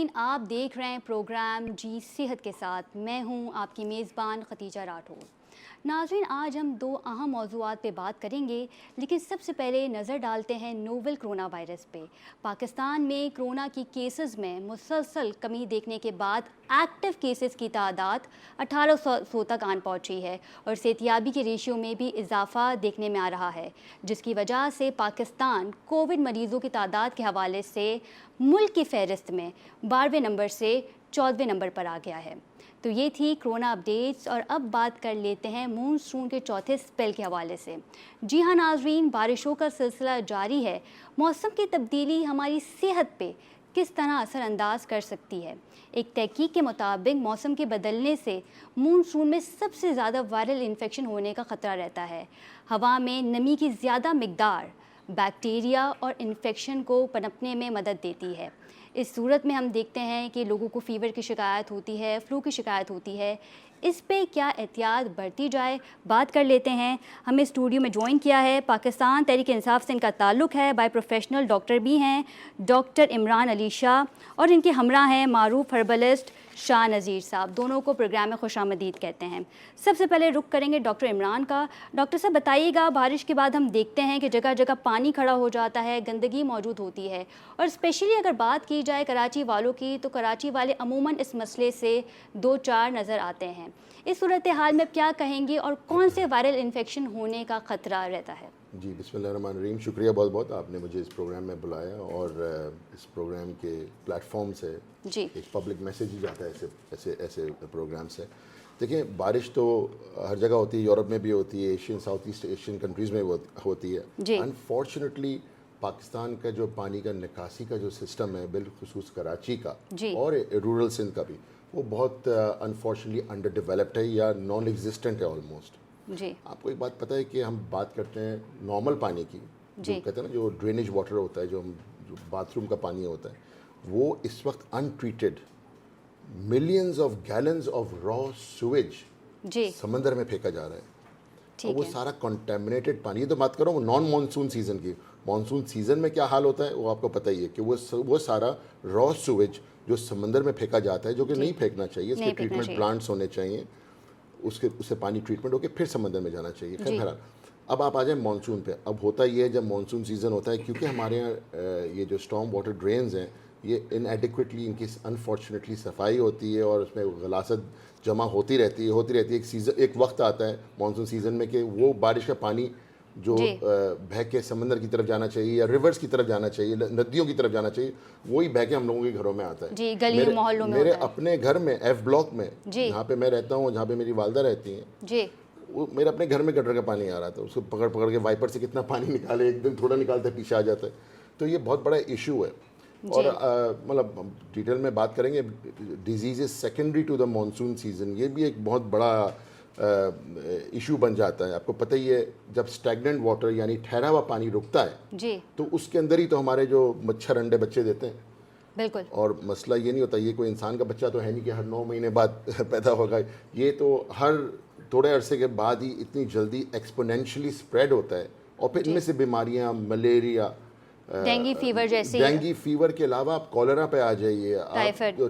नाजरीन, आप देख रहे हैं प्रोग्राम जी सेहत के साथ। मैं हूं आपकी मेज़बान खतीजा राठौर। नाजरीन, आज हम दो अहम मौज़ूआत पे बात करेंगे, लेकिन सबसे पहले नज़र डालते हैं नोवेल कोरोना वायरस पे। पाकिस्तान में कोरोना की केसेस में मुसलसल कमी देखने के बाद एक्टिव केसेस की तादाद 1800 तक आन पहुंची है और सेहतियाबी के रेशियो में भी इजाफा देखने में आ रहा है, जिसकी वजह से पाकिस्तान कोविड मरीज़ों की तादाद के हवाले से मुल्क की फहरिस्त में 12वें नंबर से 14वें नंबर पर आ गया है। तो ये थी कोरोना अपडेट्स और अब बात कर लेते हैं मानसून के चौथे स्पेल के हवाले से। जी हाँ नाजरीन, बारिशों का सिलसिला जारी है। मौसम की तब्दीली हमारी सेहत पे किस तरह असरअंदाज कर सकती है? एक तहकीक के मुताबिक मौसम के बदलने से मानसून में सबसे ज़्यादा वायरल इन्फेक्शन होने का ख़तरा रहता है। हवा में नमी की ज़्यादा मिकदार बैक्टीरिया और इन्फेक्शन को पनपने में मदद देती है। इस सूरत में हम देखते हैं कि लोगों को फ़ीवर की शिकायत होती है, फ्लू की शिकायत होती है। इस पे क्या एहतियात बरती जाए, बात कर लेते हैं। हमें स्टूडियो में ज्वाइन किया है, पाकिस्तान तहरीक इंसाफ से इनका ताल्लुक़ है, बाय प्रोफेशनल डॉक्टर भी हैं, डॉक्टर इमरान अली शाह, और इनके हमरा हैं मारूफ हर्बलिस्ट शाह नज़ीर साहब। दोनों को प्रोग्राम में खुशामदीद कहते हैं। सबसे पहले रुख करेंगे डॉक्टर इमरान का। डॉक्टर साहब बताइएगा, बारिश के बाद हम देखते हैं कि जगह जगह पानी खड़ा हो जाता है, गंदगी मौजूद होती है, और स्पेशली अगर बात की जाए कराची वालों की, तो कराची वाले अमूमन इस मसले से दो चार नज़र आते हैं। इस सूरत हाल में क्या कहेंगे और कौन से वायरल इन्फेक्शन होने का ख़तरा रहता है? जी, बिस्मिल्लाहिर्रहमानिर्रहीम। शुक्रिया बहुत बहुत, आपने मुझे इस प्रोग्राम में बुलाया और इस प्रोग्राम के प्लेटफॉर्म से जी एक पब्लिक मैसेज ही जाता है ऐसे प्रोग्राम से। देखिए, बारिश तो हर जगह होती है, यूरोप में भी होती है, Asian south east Asian countries में होती है। अनफॉर्चुनेटली पाकिस्तान का जो पानी का निकासी का जो सिस्टम है, बिलखुसूस कराची का और रूरल सिंध का भी, वो बहुत अनफॉर्चुनेटली अंडर डेवलप्ड है या नॉन एग्जिस्टेंट है ऑलमोस्ट। जी आपको एक बात पता है कि हम बात करते हैं नॉर्मल पानी की, जो कहते हैं ना, जो ड्रेनेज वाटर होता है, जो बाथरूम का पानी होता है, वो इस वक्त untreated millions of gallons of raw sewage समंदर में फेंका जा रहा है। और वो सारा कंटेमिनेटेड पानी। ये तो बात करो नॉन मानसून सीज़न की। मानसून सीज़न में क्या हाल होता है वो आपको पता ही है कि वो सारा रॉ सुवेज जो समंदर में फेंका जाता है, जो कि नहीं फेंकना चाहिए, इसके ट्रीटमेंट प्लांट्स होने चाहिए, उससे पानी ट्रीटमेंट होकर फिर समंदर में जाना चाहिए। खैर, अब आप आ जाए मानसून पे। अब होता ये है, जब मानसून सीज़न होता है, क्योंकि हमारे यहाँ ये जो स्टॉर्म वाटर ड्रेन्स हैं, ये इनएडिक्वेटली, इनकी अनफॉर्चुनेटली सफाई होती है और उसमें गलासत जमा होती रहती है। एक वक्त आता है मानसून सीज़न में कि वो बारिश का पानी जो बह के समंदर की तरफ जाना चाहिए या रिवर्स की तरफ जाना चाहिए, नदियों की तरफ जाना चाहिए, वही बह के हम लोगों के घरों में आता है। जी, गली मोहल्लों में मेरे अपने घर में एफ ब्लॉक में, जहाँ पे मैं रहता हूँ, जहाँ पे मेरी वालदा रहती हैं, वो मेरे अपने घर में गटर का पानी आ रहा था। उसको पकड़ पकड़ के वाइपर से कितना पानी निकाले, एक दिन थोड़ा निकालता है, पीछे आ जाता है। तो ये बहुत बड़ा इशू है। और मतलब डिटेल में बात करेंगे, disease secondary to the monsoon season, ये भी एक बहुत बड़ा इशू बन जाता है। आपको पता ही है, जब स्टैगनेंट वाटर यानी ठहरा हुआ पानी रुकता है तो उसके अंदर ही तो हमारे जो मच्छर अंडे बच्चे देते हैं। बिल्कुल। और मसला ये नहीं होता, ये कोई इंसान का बच्चा तो है नहीं कि हर 9 महीने बाद पैदा होगा। ये तो हर थोड़े अरसे के बाद ही इतनी जल्दी एक्सपोनेंशियली स्प्रेड होता है। और फिर इनमें से बीमारियाँ, मलेरिया, डेंगू फीवर जैसी, डेंगू फीवर के अलावा आप कॉलेरा पे आ जाइए,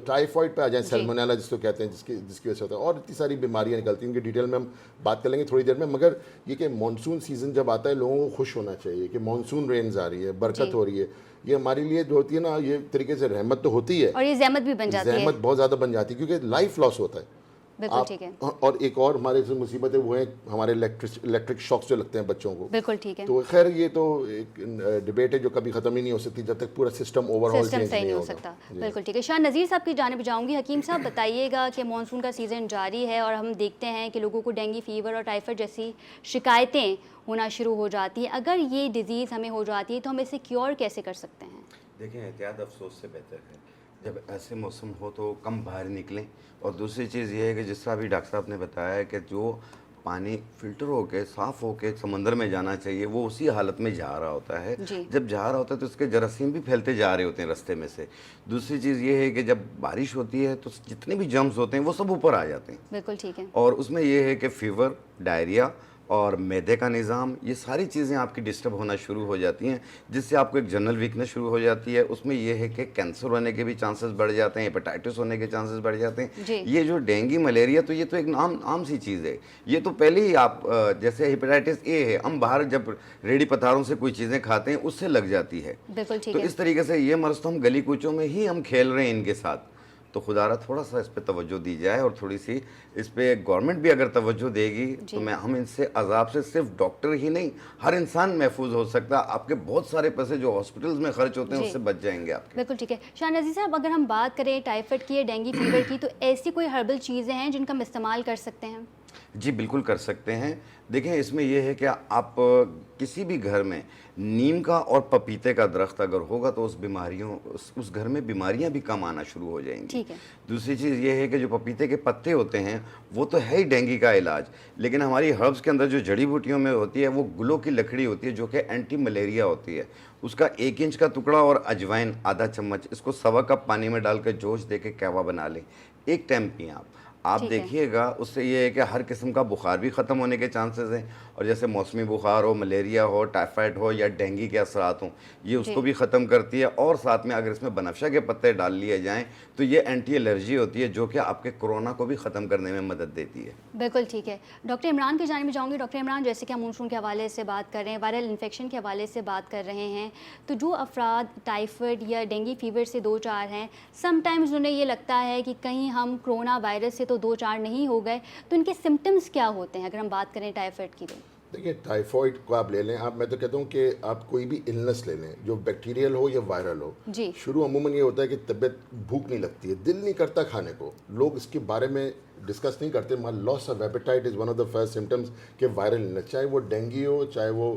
टाइफाइड पे आ जाए, सैल्मोनेला जिसको कहते हैं, जिसकी वजह से होता है, और इतनी सारी बीमारियां निकलती हैं। इनकी डिटेल में हम बात कर लेंगे थोड़ी देर में। मगर ये कि मानसून सीज़न जब आता है, लोगों को खुश होना चाहिए कि मानसून रेन्स आ रही है, बरकत हो रही है। ये हमारे लिए जो होती है ना, ये तरीके से रहमत तो होती है, और ये ज़हमत भी बन जाती है, ज़हमत बहुत ज़्यादा बन जाती है, क्योंकि लाइफ लॉस होता है। बिल्कुल ठीक है। और एक और हमारे से मुसीबत है, वो है हमारे इलेक्ट्रिक शॉक्स जो लगते हैं बच्चों को। बिल्कुल ठीक है। तो खैर, ये तो एक डिबेट है जो कभी ख़त्म ही नहीं हो सकती जब तक पूरा सिस्टम ओवरऑल चेंज नहीं हो सकता। बिल्कुल ठीक है। शाह नज़ीर साहब की जानिब जाऊंगी। हकीम साहब बताइएगा कि मानसून का सीज़न जारी है और हम देखते हैं कि लोगों को डेंगू फीवर और टाइफाइड जैसी शिकायतें होना शुरू हो जाती हैं। अगर ये डिज़ीज़ हमें हो जाती है तो हम इसे क्योर कैसे कर सकते हैं? देखें, एहतियात अफसोस से बेहतर है। जब ऐसे मौसम हो तो कम बाहर निकलें। और दूसरी चीज़ ये है कि जिस तरह अभी डॉक्टर साहब ने बताया है कि जो पानी फ़िल्टर होके साफ़ होके समंदर में जाना चाहिए, वो उसी हालत में जा रहा होता है। जब जा रहा होता है तो उसके जरासीम भी फैलते जा रहे होते हैं रास्ते में से। दूसरी चीज़ ये है कि जब बारिश होती है तो जितने भी जर्म्स होते हैं वो सब ऊपर आ जाते हैं। बिल्कुल ठीक है। और उसमें ये है कि फ़ीवर, डायरिया और मैदे का निज़ाम, ये सारी चीज़ें आपकी डिस्टर्ब होना शुरू हो जाती हैं, जिससे आपको एक जनरल वीकनेस शुरू हो जाती है। उसमें ये है कि कैंसर होने के भी चांसेस बढ़ जाते हैं, हेपेटाइटिस होने के चांसेस बढ़ जाते जी। हैं। ये जो डेंगू मलेरिया, तो ये तो एक आम सी चीज़ है। ये तो पहले ही आप जैसे हेपेटाइटिस ए है, हम बाहर जब रेडी पथारों से कोई चीज़ें खाते हैं उससे लग जाती है। बिल्कुल ठीक तो है। इस तरीके से ये मर्ज तो हम गली कूचों में ही हम खेल रहे हैं इनके साथ। तो खुदारा थोड़ा सा इस पे तवज्जो दी जाए, और थोड़ी सी इस पे गवर्नमेंट भी अगर तवज्जो देगी तो हम इनसे अजाब से सिर्फ डॉक्टर ही नहीं, हर इंसान महफूज हो सकता है। आपके बहुत सारे पैसे जो हॉस्पिटल्स में खर्च होते हैं उससे बच जाएंगे आपके। बिल्कुल ठीक है। शाहनज़ीर साहब, अगर हम बात करें टाइफाइड की या डेंगू फीवर की, तो ऐसी कोई हर्बल चीज़ें हैं जिनका हम इस्तेमाल कर सकते हैं? जी बिल्कुल कर सकते हैं। देखें, इसमें यह है कि आप किसी भी घर में नीम का और पपीते का दरख्त अगर होगा तो उस घर में बीमारियां भी कम आना शुरू हो जाएंगी। ठीक है। दूसरी चीज़ ये है कि जो पपीते के पत्ते होते हैं वो तो है ही डेंगू का इलाज, लेकिन हमारी हर्ब्स के अंदर जो जड़ी बूटियों में होती है वो गुलों की लकड़ी होती है जो कि एंटी मलेरिया होती है। उसका 1 इंच का टुकड़ा और अजवाइन आधा चम्मच, इसको 1.25 कप पानी में डालकर जोश दे के कहवा बना लें, एक टाइम पिएं आप देखिएगा उससे ये है कि हर किस्म का बुखार भी ख़त्म होने के चांसेस हैं। और जैसे मौसमी बुखार हो, मलेरिया हो, टाइफाइड हो या डेंगू के असरात हों, ये उसको भी ख़त्म करती है। और साथ में अगर इसमें बनफशा के पत्ते डाल लिए जाएं तो ये एंटी एलर्जी होती है जो कि आपके कोरोना को भी ख़त्म करने में मदद देती है। बिल्कुल ठीक है। डॉक्टर इमरान की जानिब में जाऊँगी। डॉक्टर इमरान, जैसे कि हम मानसून के हवाले से बात कर रहे हैं, वायरल इन्फेक्शन के हवाले से बात कर रहे हैं, तो जो अफराद टाइफाइड या डेंगू फीवर से 2-4 हैं, समटाइम्स उन्हें ये लगता है कि कहीं हम कोरोना वायरस से तो 2-4 नहीं हो गए, तो इनके सिम्टम्स क्या होते हैं अगर हम बात करें टाइफाइड की? तो देखिए, टाइफॉइड को आप ले लें, मैं तो कहता हूँ कि आप कोई भी इलनेस ले लें, जो बैक्टीरियल हो या वायरल हो, शुरू अमूमन ये होता है कि तबीयत, भूख नहीं लगती है, दिल नहीं करता खाने को, लोग इसके बारे में डिस्कस नहीं करते। Loss of appetite is one of the first symptoms के वायरल इलनेस, चाहे वो डेंगू हो, चाहे वो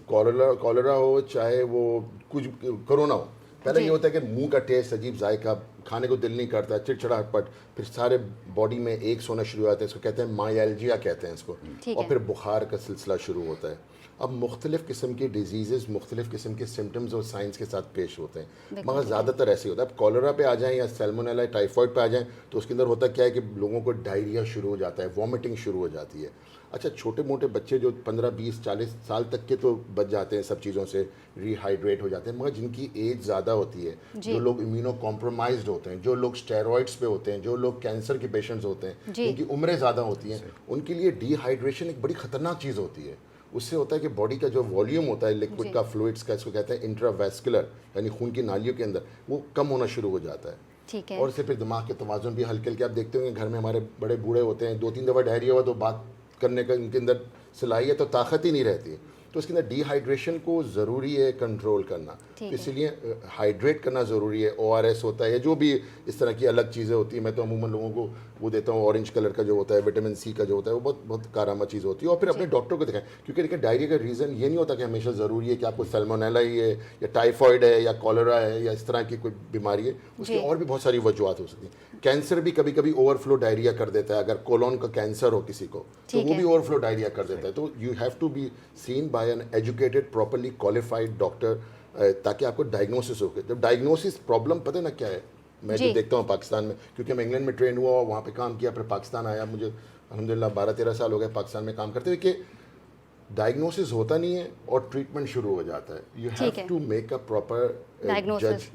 कॉलरा हो, चाहे वो कुछ कोरोना हो। पहले ये होता है कि मुंह का टेस्ट अजीब, जायका, खाने को दिल नहीं करता, चिड़चिड़ाहट, फिर सारे बॉडी में एक सोना शुरू होता है, इसको कहते हैं माइल्जिया कहते हैं इसको, और फिर बुखार का सिलसिला शुरू होता है। अब मुख्तलिफ़ किस्म की डिजीज़ मुख्तलिफ़ किस्म के सिम्टम्स और साइंस के साथ पेश होते हैं, मगर ज़्यादातर ऐसे होता है। अब कॉलरा पे आ जाएँ या सैल्मोनेला टाइफॉइड पे आ जाएँ तो उसके अंदर होता क्या है कि लोगों को डायरिया शुरू हो जाता है, वॉमिटिंग शुरू हो जाती है। अच्छा, छोटे मोटे बच्चे जो 15, 20, 40 साल तक के तो बच जाते हैं सब चीज़ों से, रिहाइड्रेट हो जाते हैं, मगर जिनकी एज ज़्यादा होती है, जो लोग इम्यूनो कॉम्प्रोमाइज्ड होते हैं, जो लोग स्टेरॉइड्स पे होते हैं, जो लोग कैंसर के पेशेंट्स होते हैं, जिनकी उम्रें ज़्यादा होती हैं, उनके लिए डिहाइड्रेशन एक बड़ी ख़तरनाक चीज़ होती है। उससे होता है कि बॉडी का जो वॉल्यूम होता है लिक्विड का, फ्लूइड्स का, इसको कहते हैं इंट्रावेस्कुलर, यानी खून की नालियों के अंदर, वो कम होना शुरू हो जाता है। ठीक है। और इससे फिर दिमाग के तवाज़ुन भी हल्के हल्के, आप देखते होंगे घर में हमारे बड़े बूढ़े होते हैं, 2-3 दफ़ा डायरिया हुआ तो बात करने का इनके अंदर सलाहियत तो ताकत ही नहीं रहती है, तो इसके अंदर डिहाइड्रेशन को ज़रूरी है कंट्रोल करना, तो इसलिए हाइड्रेट करना ज़रूरी है। ORS होता है, जो भी इस तरह की अलग चीज़ें होती हैं, मैं तो अमूमन लोगों को वो देता हूँ, ऑरेंज कलर का जो होता है, विटामिन C का जो होता है, वो बहुत बहुत कारआमद चीज़ होती है। और फिर अपने डॉक्टर को दिखाएं, क्योंकि देखिए डायरिया का रीज़न ये नहीं होता कि हमेशा ज़रूरी है कि आपको सैल्मोनेला ही है या टाइफॉइड है या कॉलरा है या इस तरह की कोई बीमारी है, उसकी और भी बहुत सारी वजूहत हो सकती हैं। कैंसर भी कभी कभी ओवरफ्लो डायरिया कर देता है, अगर कोलोन का कैंसर हो किसी को तो वो भी ओवरफ्लो डायरिया कर देता है। तो you have to be seen by an educated, properly qualified doctor, ताकि आपको डायग्नोसिस हो। जब डायग्नोसिस प्रॉब्लम पता है ना क्या है, मैं जो देखता हूँ पाकिस्तान में, क्योंकि मैं इंग्लैंड में ट्रेन हुआ, वहाँ पे काम किया, फिर पाकिस्तान आया, मुझे अल्हम्दुलिल्लाह 12-13 साल हो गए पाकिस्तान में काम करते हुए, कि डायग्नोसिस होता नहीं है और ट्रीटमेंट शुरू हो जाता है। You have to make a proper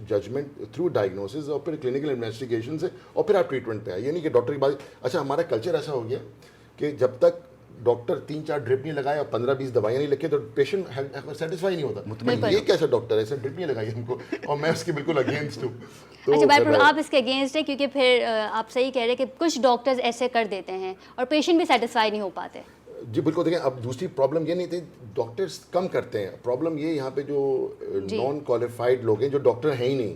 judgement through diagnosis और फिर क्लिनिकल इन्वेस्टिगेशन से, और फिर आप ट्रीटमेंट पे आए। ये नहीं कि डॉक्टर की बात। अच्छा, हमारा कल्चर ऐसा हो गया कि जब तक डॉक्टर 3-4 ड्रिप नहीं लगाए और 15-20 दवाइयाँ नहीं लिखे तो पेशेंट सेटिस्फाई नहीं होता। ये कैसा डॉक्टर है, ऐसा ड्रिप नहीं लगाई हमको, और मैं उसके बिल्कुल अगेंस्ट हूँ। तो अच्छा भाई, आप इसके अगेंस्ट है, क्योंकि फिर आप सही कह रहे हैं कि कुछ डॉक्टर्स ऐसे कर देते हैं और पेशेंट भी सेटिस्फाई नहीं हो पाते। जी बिल्कुल। देखें, अब दूसरी प्रॉब्लम ये नहीं थी, डॉक्टर्स कम करते हैं, प्रॉब्लम ये यहाँ पे जो नॉन क्वालिफाइड लोग हैं, जो डॉक्टर हैं ही नहीं,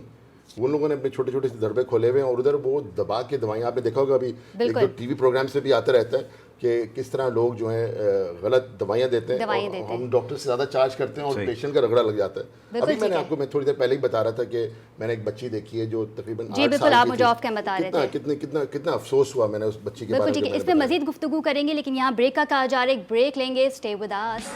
उन लोगों ने अपने छोटे छोटे दरबे खोले हुए हैं और उधर वो दबा के दवाइयाँ, आपने देखा होगा अभी एक दो टीवी प्रोग्राम से भी आता रहता है कि किस तरह लोग जो हैं गलत दवाइयाँ देते हैं, और हम डॉक्टर से ज़्यादा चार्ज करते हैं और पेशेंट का रगड़ा लग जाता है। अभी मैं थोड़ी देर पहले ही बता रहा था कि मैंने एक बच्ची देखी है जो तकरीबन 8 साल की थी। कितना अफसोस हुआ मैंने उस बच्ची के बारे में। इस पर मजीद गुफ्तगू करेंगे, लेकिन यहाँ ब्रेक का कहा जा रहा है, एक ब्रेक लेंगे। Stay with us.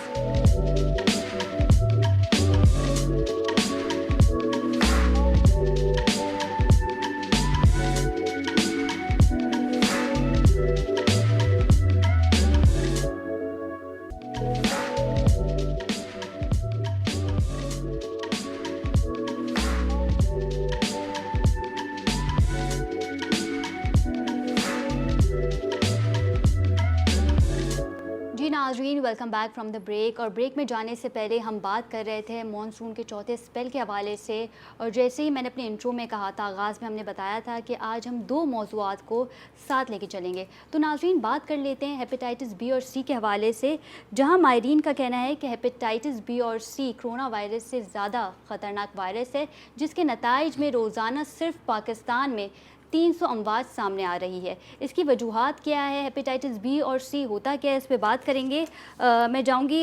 Welcome back from the break. और ब्रेक में जाने से पहले हम बात कर रहे थे मॉनसून के चौथे स्पेल के हवाले से, और जैसे ही मैंने अपने इंट्रो में कहा था, आगाज़ में हमने बताया था कि आज हम दो मौज़ूआत को साथ लेके चलेंगे। तो नाज़रीन, बात कर लेते हैं हेपेटाइटिस बी और सी के हवाले से, जहां माहिरीन का कहना है कि हेपेटाइटिस बी और सी कोरोना वायरस से ज़्यादा ख़तरनाक वायरस है, जिसके नताइज में रोज़ाना सिर्फ पाकिस्तान में 300 अमवात सामने आ रही है। इसकी वजूहात क्या है, हेपेटाइटिस बी और सी होता क्या है, इस पे बात करेंगे। मैं जाऊंगी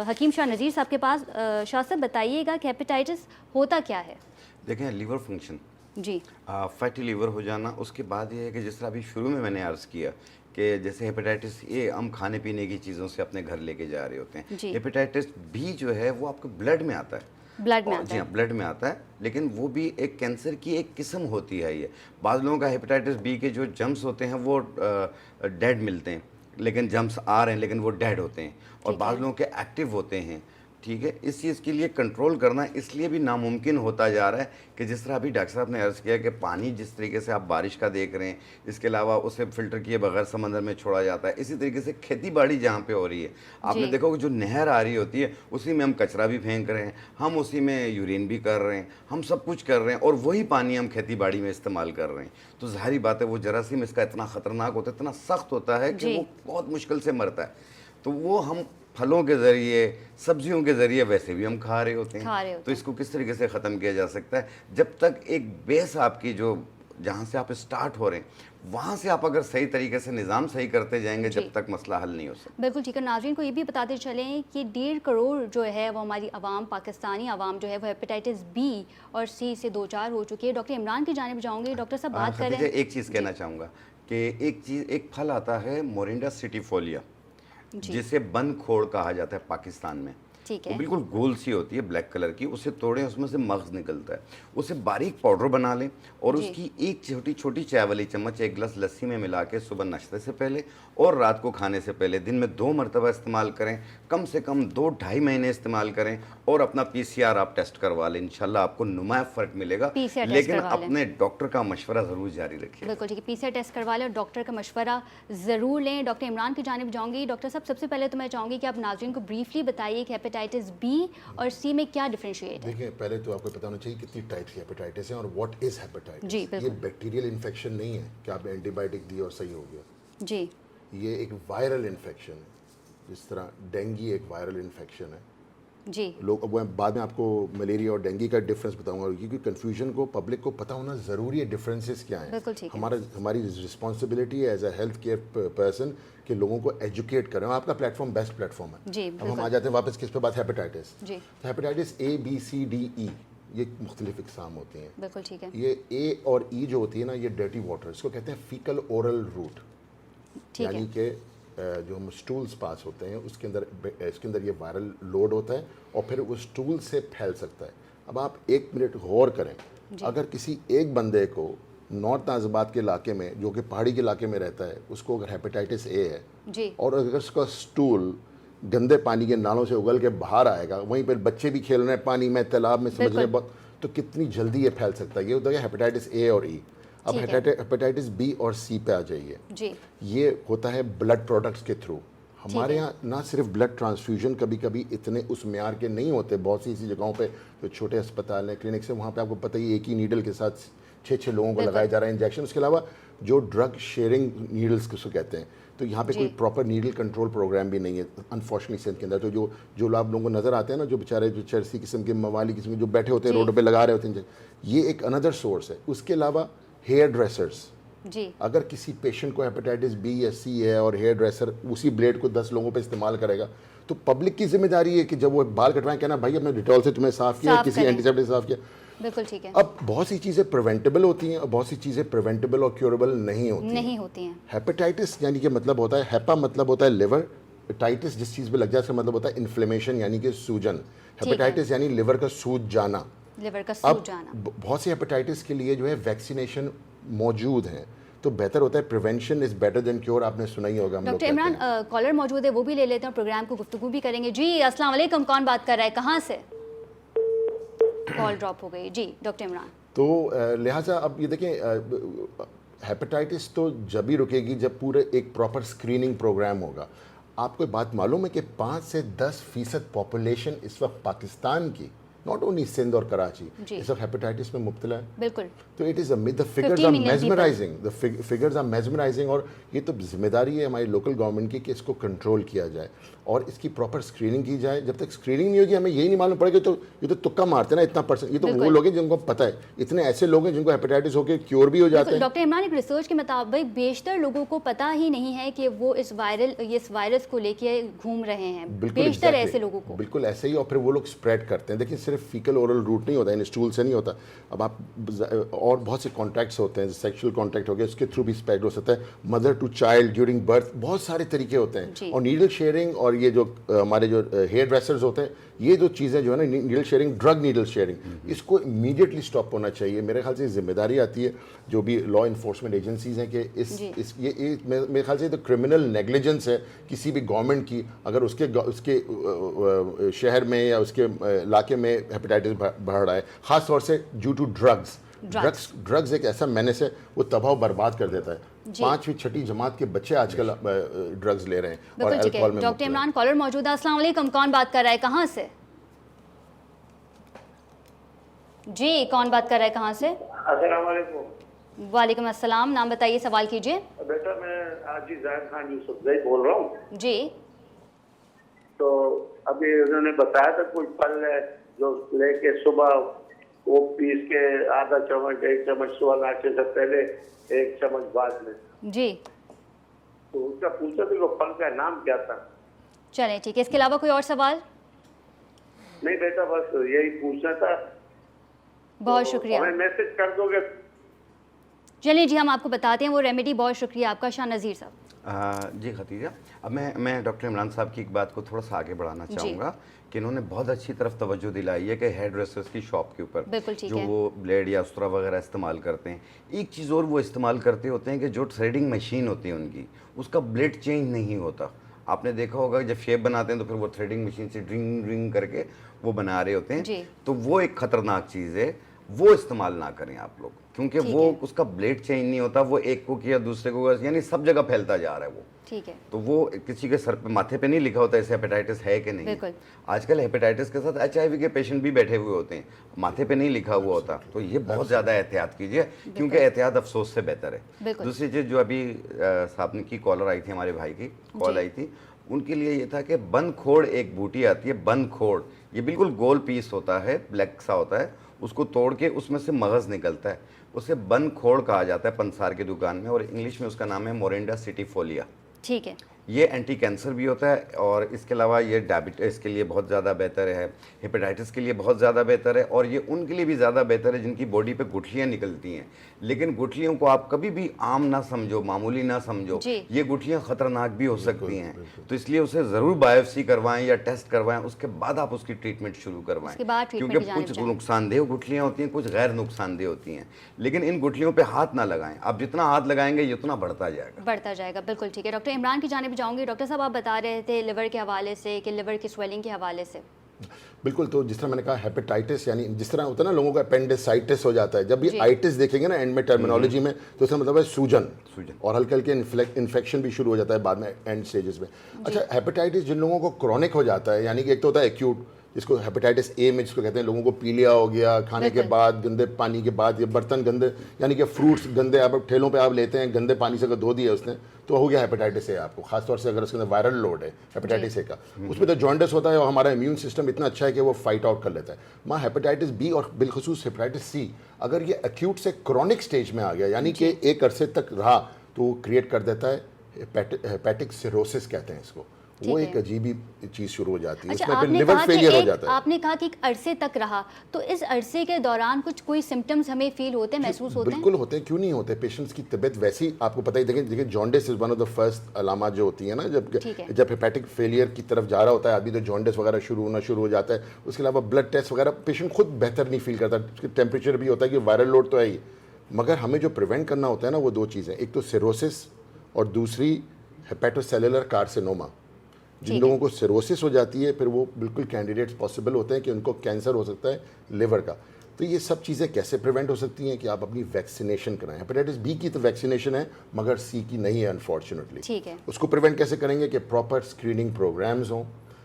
हकीम शाह नज़ीर साहब के पास। शाह साहब, बताइएगा कि हेपेटाइटिस होता क्या है। देखें, लीवर फंक्शन जी, फैटी लीवर हो जाना, उसके बाद ये है कि जिस तरह अभी शुरू में मैंने अर्ज़ किया कि जैसे हेपेटाइटिस ए हम खाने पीने की चीज़ों से अपने घर लेके जा रहे होते हैं, जी। हेपेटाइटिस बी जो है वो आपके ब्लड में आता है। ब्लड में और आता जी है। हाँ, ब्लड में आता है, लेकिन वो भी एक कैंसर की एक किस्म होती है। ये बाज़ लोगों का हेपेटाइटिस बी के जो जम्स होते हैं वो डेड मिलते हैं, लेकिन जम्स आ रहे हैं लेकिन वो डेड होते हैं, और ठीक बाज़ है। लोगों के एक्टिव होते हैं। ठीक है, इस चीज़ के लिए कंट्रोल करना इसलिए भी नामुमकिन होता जा रहा है कि जिस तरह अभी डॉक्टर साहब ने अर्ज़ किया कि पानी जिस तरीके से आप बारिश का देख रहे हैं, इसके अलावा उसे फ़िल्टर किए बगैर समंदर में छोड़ा जाता है, इसी तरीके से खेती बाड़ी जहाँ पे हो रही है, आपने जी। देखो कि जो नहर आ रही होती है उसी में हम कचरा भी फेंक रहे हैं, हम उसी में यूरिन भी कर रहे हैं, हम सब कुछ कर रहे हैं, और वही पानी हम खेती बाड़ी में इस्तेमाल कर रहे हैं। तो ज़ाहिर बात है वो जरासीम इसका इतना ख़तरनाक होता है, इतना सख्त होता है कि जी। वो बहुत मुश्किल से मरता है। तो वो हम फलों के ज़रिए, सब्जियों के ज़रिए वैसे भी हम खा रहे होते हैं। तो इसको किस तरीके से ख़त्म किया जा सकता है, जब तक एक बेस आपकी जो जहाँ से आप स्टार्ट हो रहे हैं वहाँ से आप अगर सही तरीके से निज़ाम सही करते जाएंगे, जब तक मसला हल नहीं हो सकता। बिल्कुल ठीक है। नाज़रीन को ये भी बताते चलें कि 1.5 करोड़ जो है वो हमारी आवाम, पाकिस्तानी आवाम जो है वो हेपेटाइटिस बी और सी से दो चार हो चुकी है। डॉक्टर इमरान की जानिब जाऊँगी। डॉक्टर साहब, बात कर रहे हैं, एक चीज़ कहना चाहूँगा कि एक फल आता है मोरिंडा सिटीफोलिया, जिसे बंद खोड़ कहा जाता है पाकिस्तान में। ठीक वो है। बिल्कुल गोल सी होती है, ब्लैक कलर की। उसे तोड़ें, उसमें से मग़ज़ निकलता है, उसे बारीक पाउडर बना लें और जी। उसकी एक छोटी छोटी चाय वाली चम्मच एक गिलास लस्सी में मिला के सुबह नाश्ते से पहले और रात को खाने से पहले दिन में 2 मरतबा इस्तेमाल करें। कम से कम 2-2.5 महीने इस्तेमाल करें और अपना PCR आप टेस्ट करवा लें। इंशाल्लाह आपको नुमाया फ़र्क मिलेगा, PCR टेस्ट लेकिन करवा लें। अपने डॉक्टर का मशवरा ज़रूर जारी रखिए। बिल्कुल ठीक है। PCR टेस्ट करवा लें और डॉक्टर का मशवरा ज़रूर लें। डॉक्टर इमरान की जानिब जाऊँगी। डॉक्टर साहब, सबसे पहले तो मैं चाहूँगी कि आप नाज़रीन को ब्रीफली बताइए कि हेपेटाइटिस बी और सी में क्या डिफरेंशिएट है। देखिए, पहले तो आपको पता होना चाहिए कितनी टाइप की हेपेटाइटिस है और व्हाट इज़ हेपेटाइटिस। जी, ये बिल्कुल। बैक्टीरियल इन्फेक्शन नहीं है कि आपने एंटीबायोटिक दी और सही हो गया। जी, ये एक वायरल इन्फेक्शन है, जिस तरह डेंगू एक वायरल इन्फेक्शन है। जी, लोग, अब मैं बाद में आपको मलेरिया और डेंगू का डिफरेंस बताऊंगा, क्योंकि कन्फ्यूजन को पब्लिक को पता होना ज़रूरी है, डिफरेंसेस क्या हैं। बिल्कुल ठीक है। हमारी रिस्पॉन्सिबिलिटी है as a health care person कि लोगों को एजुकेट करें। आपका प्लेटफॉर्म बेस्ट प्लेटफॉर्म है। जी, अब हम बिल्कुल। आ जाते हैं वापस किस पे बात, हेपेटाइटिस। जी, तो hepatitis A, B, C, D, E ये मुख्तलिफ इकसाम होती हैं। बिल्कुल ठीक है। ये A और E जो होती है ना, ये डर्टी वाटर, इसको कहते हैं फीकल ओरल रूट, ठीक यानी है। कि जो हम स्टूल्स पास होते हैं इसके अंदर ये वायरल लोड होता है और फिर वो स्टूल से फैल सकता है। अब आप 1 मिनट गौर करें, अगर किसी एक बंदे को नॉर्थ नाज़िबाद के इलाके में, जो कि पहाड़ी के इलाके में रहता है, उसको अगर हेपेटाइटिस A है जी, और अगर उसका स्टूल गंदे पानी के नालों से उगल के बाहर आएगा, वहीं पर बच्चे भी खेल रहे हैं पानी में, तालाब में, समझ रहे हैं, तो कितनी जल्दी ये फैल सकता है। ये होता है हेपेटाइटिस A और E। अब ठीक है। हेपेटाइटिस B और C पे आ जाइए। जी, ये होता है ब्लड प्रोडक्ट्स के थ्रू। हमारे यहाँ ना सिर्फ ब्लड ट्रांसफ्यूजन कभी कभी इतने उस म्यार के नहीं होते, बहुत सी ऐसी जगहों पे जो छोटे अस्पताल हैं, क्लिनिक्स हैं, वहाँ पे आपको पता ही एक ही नीडल के साथ 6-6 लोगों को लगाया जा रहा है इंजेक्शन। उसके अलावा जो ड्रग शेयरिंग नीडल्स किसको कहते हैं, तो यहाँ पे कोई प्रॉपर नीडल कंट्रोल प्रोग्राम भी नहीं है अनफॉर्चुनेटली सिंध के अंदर। तो जो आप लोगों को नज़र आते हैं ना, जो बेचारे जो चरसी किस्म के, मवाली किस्म के जो बैठे होते हैं रोड पे लगा रहे होते हैं, ये एक अनदर सोर्स है। उसके अलावा हेयर ड्रेसर्स, जी, अगर किसी पेशेंट को हेपेटाइटिस B या C है और हेयर ड्रेसर उसी ब्लेड को 10 लोगों पे इस्तेमाल करेगा, तो पब्लिक की जिम्मेदारी है कि जब वो बाल कटवाएं, कहना भाई अपने डिटॉल से तुम्हें साफ किया, साफ किसी करें। एंटीसेप्टिक साफ किया। बिल्कुल ठीक है। अब बहुत सी चीज़ें प्रिवेंटेबल होती हैं और बहुत सी चीज़ें प्रिवेंटेबल और क्योरेबल नहीं होती हैं। हेपेटाइटिस यानी कि मतलब होता है, हेपा मतलब होता है लिवर, टाइटिस जिस चीज़ पे लग जाए इसका मतलब होता है इन्फ्लेमेशन यानी कि सूजन। हेपेटाइटिस यानी लिवर का सूज जाना। लिवर का अब सूज जाना। बहुत सी हेपेटाइटिस के लिए जो है वैक्सीनेशन मौजूद हैं, तो बेहतर होता है prevention is better than cure. आपने सुना ही होगा। हम लोग डॉक्टर कहते इमरान, हैं। कॉलर मौजूद है, वो भी ले लेते हैं और प्रोग्राम को गुफ्तगू भी करेंगे। जी, अस्सलाम वालेकुम, कौन बात कर रहा है, कहाँ से? कॉल ड्रॉप हो गई। जी डॉक्टर इमरान। तो लिहाजा अब ये देखें, हेपेटाइटिस तो जब ही रुकेगी जब पूरे एक प्रॉपर स्क्रीनिंग प्रोग्राम होगा। आपको एक बात मालूम है कि 5 से 10% पॉपुलेशन इस वक्त पाकिस्तान की, नॉट ओनली सिंध और कराची, जी। इस वक्त हेपेटाइटिस में मुब्तला है। बिल्कुल। तो it is the figures 15 are million mesmerising, the figures are mesmerising. और ये तो जिम्मेदारी है हमारी लोकल गवर्नमेंट की कि इसको कंट्रोल किया जाए और इसकी प्रॉपर स्क्रीनिंग की जाए। जब तक स्क्रीनिंग नहीं होगी हमें यही नहीं मालूम पड़ेगा, तो ये तो तुक्का मारते हैं ना इतना परसेंट। ये तो वो बिल्कुल। लोग हैं जिनको पता है, इतने ऐसे लोग हैं जिनको हेपेटाइटिस होकर क्योर भी हो जाते हैं। डॉक्टर इमरान, एक रिसर्च के मुताबिक बेशतर लोगों को पता ही नहीं है कि वो इस वायरस को लेके घूम रहे हैं। बेशतर ऐसे लोगों को बिल्कुल ऐसे ही, और फिर वो लोग स्प्रेड करते हैं। देखिए सिर्फ फीकल ओरल रूट नहीं होता, इन स्टूल से नहीं होता। अब आप और बहुत से कॉन्टैक्ट्स होते हैं, सेक्सुअल कॉन्टैक्ट हो गया, उसके थ्रू भी स्प्रेड हो सकता है। Mother to child during birth, बहुत सारे तरीके होते हैं। और नीडल शेयरिंग, और ये जो हमारे जो हेयर ड्रेसर्स होते हैं, ये जो चीज़ें जो है ना, needle sharing, drug needle sharing, इसको इमीडिएटली स्टॉप होना चाहिए। मेरे ख्याल से जिम्मेदारी आती है जो भी लॉ इन्फोर्समेंट एजेंसीज हैं कि ये मेरे ख्याल से तो क्रिमिनल नेग्लिजेंस है किसी भी गवर्नमेंट की, अगर उसके शहर में या उसके इलाके में हेपेटाइटिस बढ़ रहा है, ख़ास तौर से ड्यू टू ड्रग्स एक ऐसा मेनेस है, वो तबाह बर्बाद कर देता है। 5वीं 6ठी जमात के बच्चे आजकल ड्रग्स ले रहे हैं और अल्कोहल में। डॉक्टर इमरान, कॉलर मौजूद है। अस्सलाम वालेकुम, कौन बात कर रहा है, कहाँ से? जी, कौन बात कर रहा है, कहाँ से? अस्सलाम वालेकुम। वालेकुम अस्सलाम, नाम बताइए, सवाल कीजिए। बेटा मैं हाजी जाहिद खान यूसुफजई बोल रहा हूँ। जी। तो अभी उन्होंने बताया था कुछ फल है जो लेके सुबह वो पीस के आधा चम्मच 1 चम्मच सुबह नाश्ते से पहले, 1 चम्मच बाद में। जी। तो उसका पूछा था वो फल का नाम क्या था? चलें ठीक है, इसके अलावा कोई और सवाल? नहीं बेटा, बस यही पूछना था। बहुत शुक्रिया। हमें मैसेज कर दोगे? चलिए जी, हम आपको बताते हैं वो रेमेडी। बहुत शुक्रिया आपका शाह नज़ीर साहब। जी खतीजा, अब मैं डॉक्टर इमरान साहब की एक बात को थोड़ा सा आगे बढ़ाना चाहूँगा कि इन्होंने बहुत अच्छी तरफ तवज्जो दिलाई है कि हेयर ड्रेसर्स की शॉप के ऊपर जो वो ब्लेड या उस्तरा वगैरह इस्तेमाल करते हैं। एक चीज़ और वो इस्तेमाल करते होते हैं कि जो थ्रेडिंग मशीन होती है उनकी, उसका ब्लेड चेंज नहीं होता। आपने देखा होगा जब शेप बनाते हैं तो फिर वो थ्रेडिंग मशीन से ड्रिंग ड्रिंग करके वो बना रहे होते हैं। तो वो एक ख़तरनाक चीज़ है, वो इस्तेमाल ना करें आप लोग, क्योंकि वो उसका ब्लेड चेंज नहीं होता, वो एक को किया दूसरे को, यानी सब जगह फैलता जा रहा है वो। ठीक है। तो वो किसी के सर पे माथे पे नहीं लिखा होता इसे हेपेटाइटिस है कि नहीं। बिल्कुल। आजकल हेपेटाइटिस के साथ HIV के पेशेंट भी बैठे हुए होते हैं, माथे पे नहीं लिखा हुआ होता। तो ये बहुत ज़्यादा एहतियात कीजिए, क्योंकि एहतियात अफसोस से बेहतर है। दूसरी चीज़ जो अभी साहब की कॉलर आई थी, हमारे भाई की कॉल आई थी, उनके लिए ये था कि बंद खोड़ एक बूटी आती है, बंद खोड़, ये बिल्कुल गोल पीस होता है, ब्लैक सा होता है, उसको तोड़ के उसमें से मगज़ निकलता है, उसे बंद खोड़ कहा जाता है पंसार की दुकान में, और इंग्लिश में उसका नाम है मोरिंडा सिटीफोलिया। ठीक है। ये एंटी कैंसर भी होता है, और इसके अलावा ये डायबिटीज़ के लिए बहुत ज़्यादा बेहतर है, हेपेटाइटिस के लिए बहुत ज़्यादा बेहतर है, और ये उनके लिए भी ज़्यादा बेहतर है जिनकी बॉडी पे गुठलियाँ निकलती हैं। लेकिन गुठलियों को आप कभी भी आम ना समझो, मामूली ना समझो, ये गुठलियाँ ख़तरनाक भी हो सकती हैं। तो इसलिए उसे ज़रूर बायोप्सी करवाएं या टेस्ट करवाएं, उसके बाद आप उसकी ट्रीटमेंट शुरू करवाएं, क्योंकि कुछ नुकसानदेह गुठलियाँ होती हैं, कुछ गैर नुकसानदेह होती हैं। लेकिन इन गुठलियों पर हाथ ना लगाएं, आप जितना हाथ लगाएंगे उतना बढ़ता जाएगा। बिल्कुल ठीक है। डॉक्टर इमरान की जानिब जाऊँगी। डॉक्टर साहब, आप बता रहे थे लिवर के हवाले से कि लिवर की स्वेलिंग के हवाले से। बिल्कुल, तो जिस तरह मैंने कहा हेपेटाइटिस, यानी जिस तरह होता है ना लोगों का अपेंडिसाइटिस हो जाता है, जब भी आइटिस देखेंगे ना एंड में टर्मिनोलॉजी में, तो इसका मतलब है सूजन, और हल्के हल्के इन्फेक्शन भी शुरू हो जाता है बाद में एंड स्टेजेस में। अच्छा, हेपेटाइटिस जिन लोगों को क्रॉनिक हो जाता है, यानी कि एक तो होता है एक्यूट, जिसको हेपेटाइटिस ए में जिसको कहते हैं, लोगों को पीलिया हो गया खाने के बाद, गंदे पानी के बाद, या बर्तन गंदे, यानी कि फ्रूट्स गंदे आप ठेलों पे आप लेते हैं, गंदे पानी से अगर धो दिया उसने, तो हो गया हेपेटाइटिस ए आपको। खासतौर से अगर उसके अंदर वायरल लोड है हेपेटाइटिस ए का, उसमें तो जॉन्डिस होता है, और हमारा इम्यून सिस्टम इतना अच्छा है कि वो फाइट आउट कर लेता है। माँ हेपेटाइटिस बी और बिलखसूस हेपेटाइटिस सी, अगर ये एक्यूट से क्रॉनिक स्टेज में आ गया, यानी कि एक अरसे तक रहा, तो क्रिएट कर देता है हेपेटिक सिरोसिस कहते हैं इसको। वो एक अजीब ही चीज़ शुरू हो जाती है। अच्छा, उसमें फिर लिवर फेलियर हो जाता है। आपने कहा कि एक अरसे तक रहा, तो इस अरसे के दौरान कोई सिम्टम्स हमें फील होते हैं, महसूस होते हैं? बिल्कुल होते हैं, क्यों नहीं होते। पेशेंट्स की तबीयत वैसी आपको पता ही, देखिए jaundice is one of the first अलामा जो होती है ना, जब हेपेटिक फेलियर की तरफ जा रहा होता है आदमी, तो जॉन्डिस वगैरह शुरू हो जाता है। उसके अलावा ब्लड टेस्ट वगैरह पेशेंट खुद बेहतर नहीं फील करता, टेम्परेचर भी होता है कि वायरल लोड तो है ही, मगर हमें जो प्रिवेंट करना होता है ना, वो दो चीज़ें, एक तो सिरोसिस और दूसरी हेपेटोसेलुलर कार्सिनोमा। जिन लोगों को सिरोसिस हो जाती है, फिर वो बिल्कुल कैंडिडेट्स पॉसिबल होते हैं कि उनको कैंसर हो सकता है लिवर का। तो ये सब चीज़ें कैसे प्रिवेंट हो सकती हैं कि आप अपनी वैक्सीनेशन कराएं। हेपेटाइटिस बी की तो वैक्सीनेशन है मगर सी की नहीं है अनफॉर्चुनेटली। ठीक है। उसको प्रिवेंट कैसे करेंगे कि प्रॉपर स्क्रीनिंग प्रोग्राम्स हों।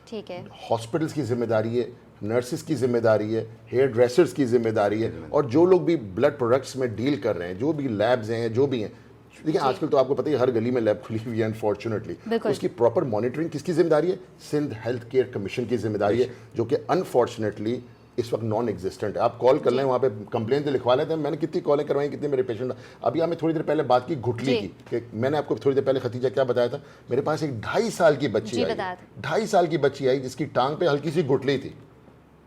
ठीक है। हॉस्पिटल्स की जिम्मेदारी है, नर्सेज की जिम्मेदारी है, हेयर ड्रेसर्स की जिम्मेदारी है, और जो लोग भी ब्लड प्रोडक्ट्स में डील कर रहे हैं, जो भी लैब्स हैं, जो भी हैं, देखिए आजकल तो आपको पता ही हर गली में लैब खुली हुई है अनफॉर्चुनेटली। उसकी प्रॉपर मॉनिटरिंग किसकी जिम्मेदारी है? सिंध हेल्थ केयर कमीशन की जिम्मेदारी है, जो कि अनफॉर्चुनेटली इस वक्त नॉन एग्जिस्टेंट है। आप कॉल कर लें, वहाँ पे कंप्लेन तो लिखवा लेते हैं। मैंने कितनी कॉलें करवाई, कितने मेरे पेशेंट। अभी हमें थोड़ी देर पहले बात की घुटली की, कि मैंने आपको थोड़ी देर पहले खतीजा क्या बताया था, मेरे पास एक 2.5 साल की बच्ची आई, 2.5 साल की बच्ची आई जिसकी टांग पे हल्की सी घुटली थी।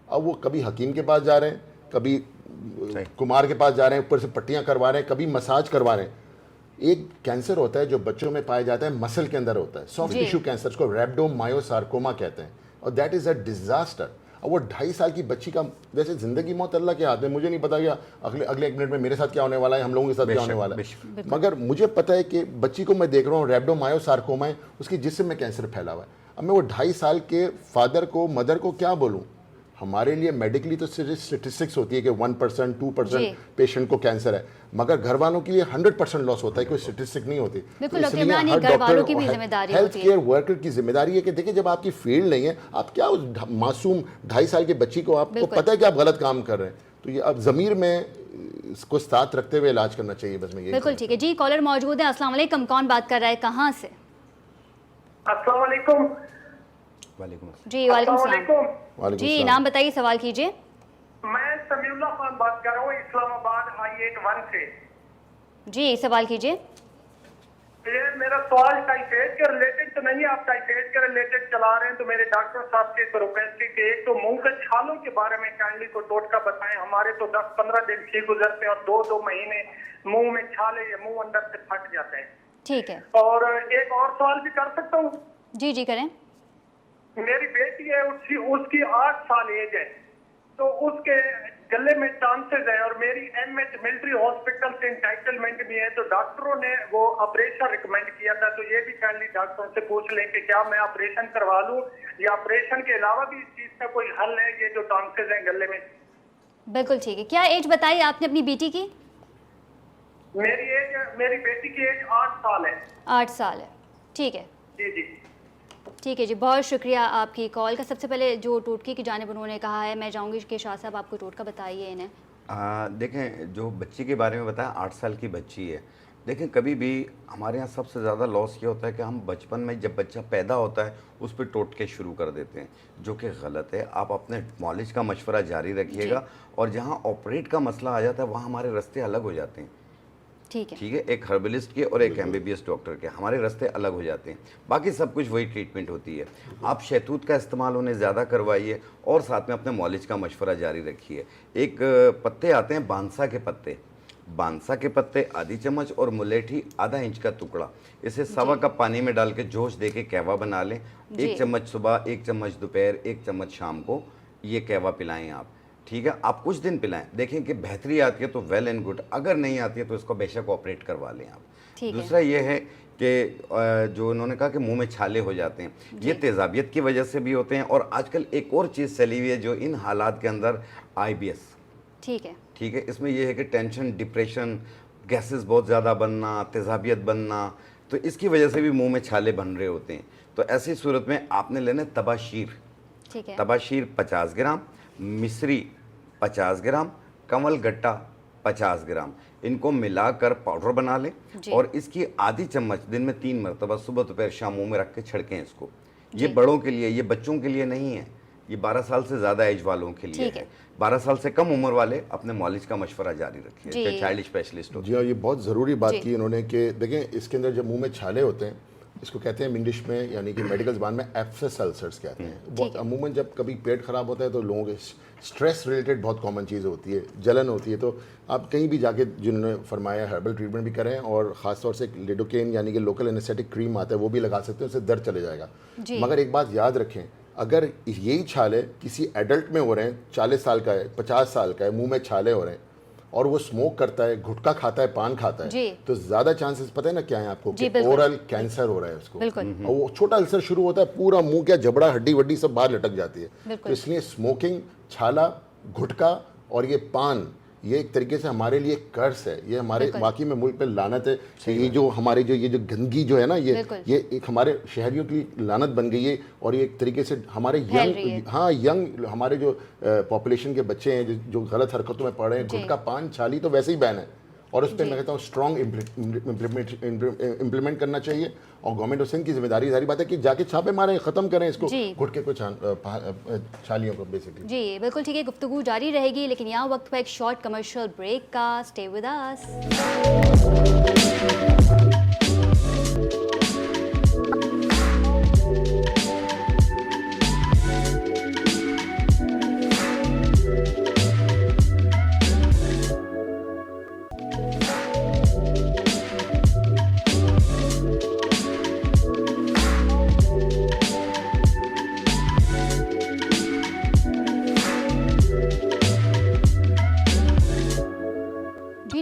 अब वो कभी हकीम के पास जा रहे हैं, कभी कुमार के पास जा रहे हैं, ऊपर से पट्टियाँ करवा रहे हैं, कभी मसाज करवा रहे हैं। एक कैंसर होता है जो बच्चों में पाया जाता है, मसल के अंदर होता है, सॉफ्ट टिश्यू कैंसर, उसको रैप्डोमायोसार्कोमा कहते हैं, और दैट इज़ अ डिजास्टर। और वो 2.5 साल की बच्ची का, वैसे ज़िंदगी मौत अल्लाह के हाथ में, मुझे नहीं पता कि अगले 1 मिनट में मेरे साथ क्या होने वाला है, हम लोगों के साथ क्या होने वाला है, मगर मुझे पता है कि बच्ची को मैं देख रहा हूँ रैप्डोमायोसार्कोमा है, उसकी जिस्म में कैंसर फैला हुआ है। अब मैं वो 2.5 साल के फादर को, मदर को क्या बोलूँ? हमारे लिए मेडिकली तो स्टेटिस्टिक्स होती है कि 1% 2% पेशेंट को कैंसर है, मगर घर वालों के लिए 100% लॉस होता है, कोई स्टेटिस्टिक नहीं होती। इसलिए हर डॉक्टर, हेल्थ केयर वर्कर की जिम्मेदारी है कि देखिए जब आपकी फील्ड नहीं है, आप क्या उस मासूम 2.5 साल की बच्ची को, आपको पता है कि आप गलत काम कर रहे हैं, तो ये अब ज़मीर में इसको साथ रखते हुए इलाज करना चाहिए। बस मैं बिल्कुल ठीक है जी। कॉलर मौजूद है। अस्सलाम वालेकुम, कौन बात कर रहा है, कहाँ से? अस्सलाम वालेकुम। जी वालेकुम सलाम जी, नाम बताइए, सवाल कीजिए। मैं समीउल्लाह खान बात कर रहा हूँ इस्लामाबाद I81 से। जी सवाल कीजिए। ये मेरा सवाल टाइफाइड के रिलेटेड तो नहीं, आप टाइफाइड के रिलेटेड चला रहे हैं तो मेरे डॉक्टर साहब से रिक्वेस्ट है कि एक तो मुंह के छालों के बारे में काइंडली को टोटका बताएं। हमारे तो 10-15 दिन ठीक गुजरते हैं और 2-2 महीने मुंह में छाले या मुंह अंदर से फट जाते हैं। ठीक है। और एक और सवाल भी कर सकता हूँ? जी करें। मेरी बेटी है, उसकी 8 साल एज है, तो उसके गले में चांसेस है, और मेरी MH मिलिट्री हॉस्पिटल से एंटाइटलमेंट भी है, तो डॉक्टरों ने वो ऑपरेशन रिकमेंड किया था। तो ये भी काइंडली डॉक्टरों से पूछ लें कि क्या मैं ऑपरेशन करवा लूं, या ऑपरेशन के अलावा भी इस चीज का कोई हल है, ये जो चांसेस हैं गले में। बिल्कुल ठीक है। क्या एज बताई आपने अपनी बेटी की? मेरी बेटी की एज 8 साल है। 8 साल है, ठीक है जी ठीक है जी, बहुत शुक्रिया आपकी कॉल का। सबसे पहले जो टोटके की जानिब उन्होंने कहा है, मैं चाहूँगी कि शाह साहब आपको टोटका बताइए इन्हें। देखें, जो बच्ची के बारे में बताया, 8 साल की बच्ची है। देखें, कभी भी हमारे यहाँ सबसे ज़्यादा लॉस ये होता है कि हम बचपन में जब बच्चा पैदा होता है उस पर टोटके शुरू कर देते हैं, जो कि गलत है। आप अपने नॉलेज का मशवरा जारी रखिएगा, और जहाँ ऑपरेट का मसला आ जाता है वहाँ हमारे रास्ते अलग हो जाते हैं। ठीक है, एक हर्बलिस्ट के और एक MBBS डॉक्टर के हमारे रास्ते अलग हो जाते हैं। बाकी सब कुछ वही ट्रीटमेंट होती है। आप शहतूत का इस्तेमाल उन्हें ज़्यादा करवाइए, और साथ में अपने मॉलिज का मशवरा जारी रखिए। एक पत्ते आते हैं बांसा के पत्ते, बांसा के पत्ते आधी चम्मच, और मुलेठी आधा इंच का टुकड़ा, इसे 1.25 कप पानी में डाल के जोश दे के कहवा बना लें। 1 चम्मच सुबह, 1 चम्मच दोपहर, 1 चम्मच शाम को ये कहवा पिलाएं आप। ठीक है, आप कुछ दिन पिलाएं, देखें कि बेहतरी आती है तो वेल एंड गुड, अगर नहीं आती है तो इसको बेशक ऑपरेट करवा लें आप। दूसरा ये है कि जो उन्होंने कहा कि मुंह में छाले हो जाते हैं, ये तेज़ाबियत की वजह से भी होते हैं, और आजकल एक और चीज़ चली हुई है जो इन हालात के अंदर IBS। ठीक है, इसमें यह है कि टेंशन, डिप्रेशन, गैसेस बहुत ज़्यादा बनना, तेज़ाबियत बनना, तो इसकी वजह से भी मुंह में छाले बन रहे होते हैं। तो ऐसी सूरत में आपने लेना तबाशीर। तबाशीर 50 ग्राम, मिश्री 50 ग्राम, कमल गट्टा 50 ग्राम, इनको मिलाकर पाउडर बना लें, और इसकी आधी चम्मच दिन में 3 मरतबा सुबह दोपहर शाम मुंह में रख के छिड़कें इसको। ये बड़ों के लिए, ये बच्चों के लिए नहीं है, ये 12 साल से ज़्यादा एज वालों के लिए है। 12 साल से कम उम्र वाले अपने मॉलिज का मशवरा जारी रखिए, जो चाइल्ड स्पेशलिस्ट हो। जी हाँ, ये बहुत ज़रूरी बात की इन्होंने कि देखें, इसके अंदर जब मुंह में छाले होते हैं, इसको कहते हैं इंग्लिश में, यानी कि मेडिकल ज़बान में एब्सेस अल्सर्स कहते हैं। अमूमन जब कभी पेट ख़राब होता है तो लोगों के स्ट्रेस रिलेटेड बहुत कॉमन चीज़ होती है, जलन होती है। तो आप कहीं भी जाके, जिन्होंने फरमाया हर्बल ट्रीटमेंट भी करें, और ख़ास तौर से लिडोकेन यानी कि लोकल एनेस्थेटिक क्रीम आता है, वो भी लगा सकते हैं, उससे दर्द चले जाएगा। मगर एक बात याद रखें, अगर यही छाले किसी एडल्ट में हो रहे हैं, 40 साल का है, 50 साल का है, मुँह में छाले हो रहे हैं, और वो स्मोक करता है, गुटखा खाता है, पान खाता है, तो ज्यादा चांसेस पता है ना क्या है आपको, कि ओरल कैंसर हो रहा है उसको। और वो छोटा अल्सर शुरू होता है, पूरा मुंह क्या जबड़ा, हड्डी वड्डी सब बाहर लटक जाती है। तो इसलिए स्मोकिंग, छाला, गुटखा और ये पान, ये एक तरीके से हमारे लिए कर्स है, ये हमारे बाकी में मुल्क पे लानत है कि ये जो हमारे जो गंदगी जो है ना, ये एक हमारे शहरियों की लानत बन गई है। और ये एक तरीके से हमारे यंग हमारे जो पॉपुलेशन के बच्चे हैं जो गलत हरकतों में पड़ रहे हैं, गुटखा पान छाली तो वैसे ही बैन है, और उस पर मैं कहता हूँ स्ट्रॉन्ग इम्प्लीमेंट करना चाहिए। और गवर्नमेंट ऑफ सिंध की जिम्मेदारी, सारी बात है कि जाके छापे मारें, ख़त्म करें इसको, गुटखे को छालियों को बेसिकली। जी बिल्कुल ठीक है, गुफ्तगू जारी रहेगी, लेकिन यहाँ वक्त पर एक शॉर्ट कमर्शियल ब्रेक का। Stay with us.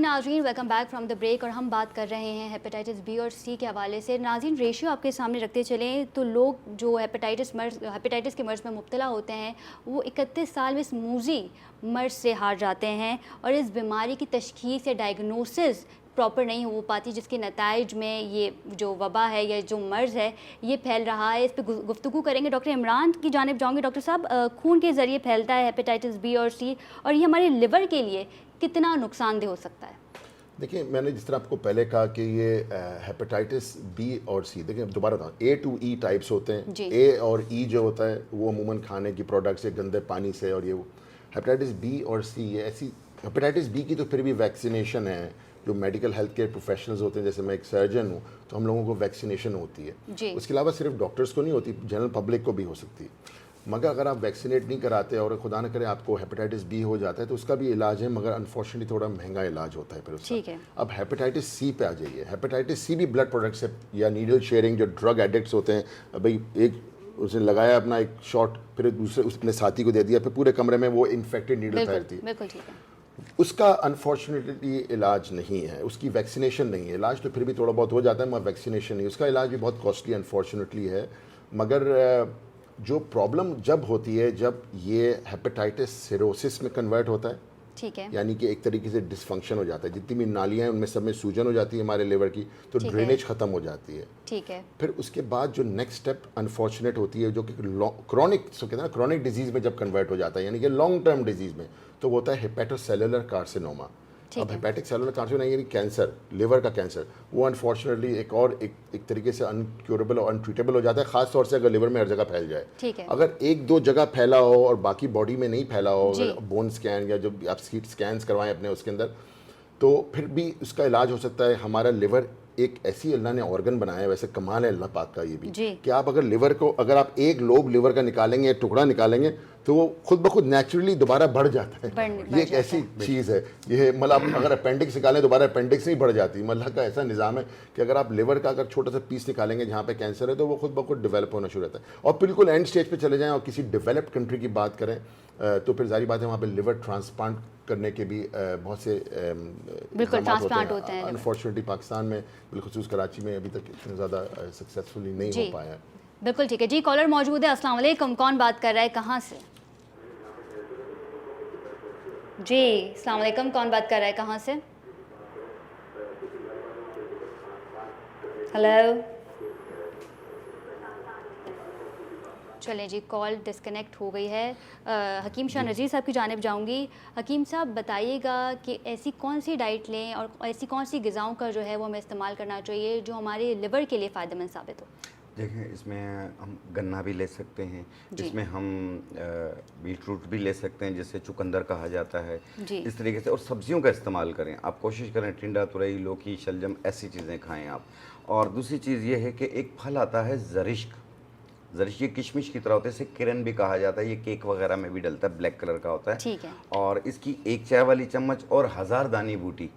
नाज़रीन welcome back from the break, और हम बात कर रहे हैं हेपेटाइटिस बी और सी के हवाले से। नाज़रीन रेशियो आपके सामने रखते चलें तो लोग जो हेपेटाइटिस के मर्ज़ में मुब्तला होते हैं वो 31 साल में इस मूजी मर्ज़ से हार जाते हैं, और इस बीमारी की तशख़ीस या डायग्नोसिस प्रॉपर नहीं हो पाती, जिसके नताइज में ये जो वबा है या जो मर्ज़ है ये फैल रहा है। इस पर गुफ्तगू करेंगे। डॉक्टर इमरान की जानिब जाऊँगी। डॉक्टर साहब, खून के ज़रिए फैलता है हेपेटाइटिस बी और सी, और ये हमारे लिवर के लिए कितना नुकसानदेह हो सकता है? देखिए, मैंने जिस तरह आपको पहले कहा कि ये हेपेटाइटिस बी और सी, देखिए दोबारा बताऊँ, A to E टाइप्स होते हैं। ए और ई जो होता है वो अमूमन खाने की प्रोडक्ट्स या गंदे पानी से, और ये हेपेटाइटिस बी और सी ये ऐसी। हेपेटाइटिस बी की तो फिर भी वैक्सीनेशन है, जो मेडिकल हेल्थ केयर प्रोफेशनल्स होते हैं, जैसे मैं एक सर्जन हूँ तो हम लोगों को वैक्सीनेशन होती है। उसके अलावा सिर्फ डॉक्टर्स को नहीं होती, जनरल पब्लिक को भी हो सकती है। मगर अगर आप वैक्सीनेट नहीं कराते और खुदा न करे आपको हेपेटाइटिस बी हो जाता है तो उसका भी इलाज है, मगर अनफॉर्चुनेटली थोड़ा महंगा इलाज होता है फिर उसका। अब हेपेटाइटिस सी पे आ जाइए। हेपेटाइटिस सी भी ब्लड प्रोडक्ट से या नीडल शेयरिंग, जो ड्रग एडिक्ट्स होते हैं, भाई एक उसने लगाया अपना एक शॉट, फिर दूसरे उसने साथी को दे दिया, फिर पूरे कमरे में वो इन्फेक्टेड नीडल फैलती है। उसका अनफॉर्चुनेटली इलाज नहीं है, उसकी वैक्सीनेशन नहीं है। इलाज तो फिर भी थोड़ा बहुत हो जाता है, मगर वैक्सीनेशन नहीं। उसका इलाज भी बहुत कॉस्टली अनफॉर्चुनेटली है। मगर जो प्रॉब्लम जब होती है, जब ये हेपेटाइटिस सिरोसिस में कन्वर्ट होता है, ठीक है, यानी कि एक तरीके से डिसफंक्शन हो जाता है, जितनी भी नालियाँ हैं उनमें सब में सूजन हो जाती है हमारे लिवर की, तो ड्रेनेज ख़त्म हो जाती है। ठीक है। फिर उसके बाद जो नेक्स्ट स्टेप अनफॉर्चुनेट होती है, जो कि क्रॉनिक, सो कहते हैं ना, क्रॉनिक डिजीज़ में जब कन्वर्ट हो जाता है, यानी कि लॉन्ग टर्म डिजीज़ में, तो वो होता है हेपेटोसेलुलर कार्सिनोमा। अब हेपेटिक सेलुलर कार्सिनोमा यानी कैंसर, लिवर का कैंसर, वो अनफॉर्चुनेटली एक तरीके से अनक्योरेबल और अनट्रीटेबल हो जाता है, खास तौर से अगर लिवर में हर जगह फैल जाए। ठीक है। अगर एक दो जगह फैला हो और बाकी बॉडी में नहीं फैला हो, अगर बोन स्कैन या जो आप स्कैन्स करवाएं अपने उसके अंदर, तो फिर भी उसका इलाज हो सकता है। हमारा लिवर एक ऐसी अल्लाह ने ऑर्गन बनाया है, वैसे कमाल है अल्लाह पाक का ये भी, कि आप अगर लिवर को, अगर आप एक लोब लिवर का निकालेंगे, टुकड़ा निकालेंगे, तो वो खुद ब खुद नेचुरली दोबारा बढ़ जाता है। ये एक ऐसी चीज़ है, ये मतलब अगर अपेंडिक्स निकालें दोबारा अपेंडिक्स नहीं बढ़ जाती। मतलब का ऐसा निज़ाम है कि अगर आप लिवर का अगर छोटा सा पीस निकालेंगे जहाँ पे कैंसर है, तो वो खुद ब खुद डेवलप होना शुरू होता है। और बिल्कुल एंड स्टेज पे चले जाएँ और किसी डेवलप्ड कंट्री की बात करें, तो फिर जारी बात है वहाँ पे लिवर ट्रांसप्लांट करने के भी बहुत से बिल्कुल ट्रांसप्लांट होते हैं। अनफॉर्चुनेटली पाकिस्तान में, बिलखुसूस कराची में, अभी तक इतना ज़्यादा सक्सेसफुली नहीं हो पाया है। बिल्कुल ठीक है जी। कॉलर मौजूद है। अस्सलाम वालेकुम, कौन बात कर रहा है, कहाँ से? जी अस्सलाम वालेकुम, कौन बात कर रहा है, कहाँ से? हेलो, चलें जी, कॉल डिस्कनेक्ट हो गई है। हकीम शाह नज़ीर साहब की जानिब जाऊंगी। हकीम साहब बताइएगा कि ऐसी कौन सी डाइट लें और ऐसी कौन सी ग़िज़ाओं का जो है वो हमें इस्तेमाल करना चाहिए जो हमारे लिवर के लिए फ़ायदेमंद साबित हो। देखें, इसमें हम गन्ना भी ले सकते हैं, इसमें हम बीट रूट भी ले सकते हैं, जिसे चुकंदर कहा जाता है, इस तरीके से। और सब्जियों का इस्तेमाल करें, आप कोशिश करें टिंडा, तुरई, लौकी, शलजम, ऐसी चीज़ें खाएं आप। और दूसरी चीज़ ये है कि एक फल आता है ज़रिश्क, ये किशमिश की तरह होता है, इसे किरण भी कहा जाता है, ये केक वगैरह में भी डलता है, ब्लैक कलर का होता है। ठीक है। और इसकी 1 चाय वाली चम्मच और 1000 दानी बूटी